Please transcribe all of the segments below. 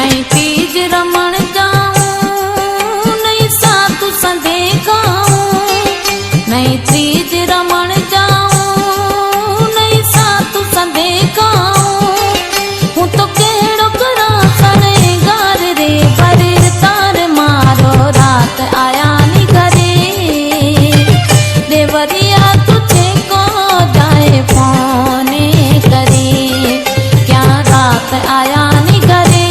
नहीं तीज रमण जाऊं, नहीं साधु संधे गाऊं, नहीं तीज रमण जाऊं, नहीं साधु संधे गाऊं। हूं तो केड़ो करा सनेगार रे, पर तार मारो रात आया नी घरे। देवरिया तुझे को जाए फोन करे, क्या रात आया नी घरे।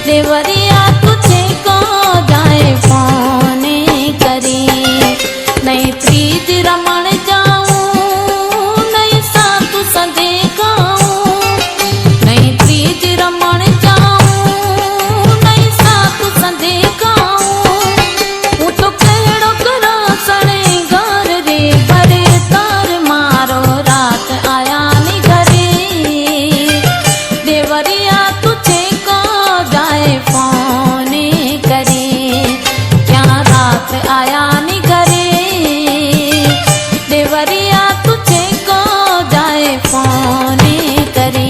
देवरिया तुझे को जाए फोन करे। नहीं तीज रमण जाऊं, नहीं साधु संधे गाऊं, नहीं तीज रमण जाऊं, नहीं साधु संधे गाऊं। हूं तो केड़ो करा सनेगार रे, पर तार मारो रात आया नी घरे। देवरिया तुझे को जाए फोन करे, क्या रात आया नी घरे। देवरिया तुझे को जाए फोन करे।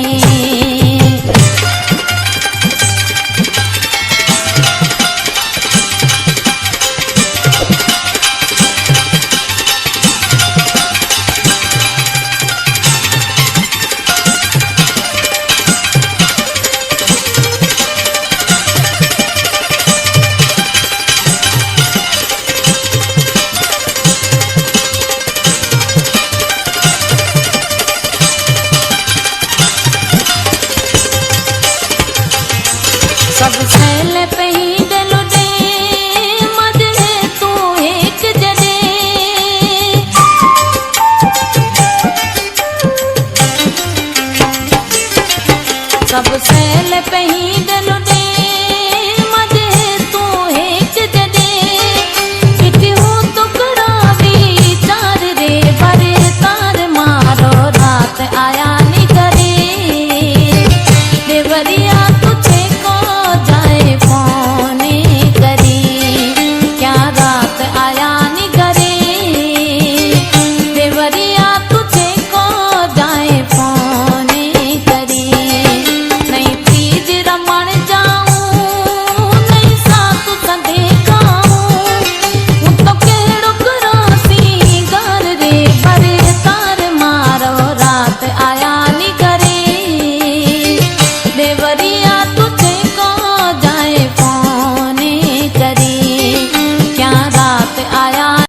सब सैल पे ही डलो दे, मजले तू एक जने। सब सैल पे ही डलो दे, मजले तू एक जने। पिटी हूं तो करावी चार रे, पर तार मारो रात आया नी घरे। देवरिया तुझे को जाए फोन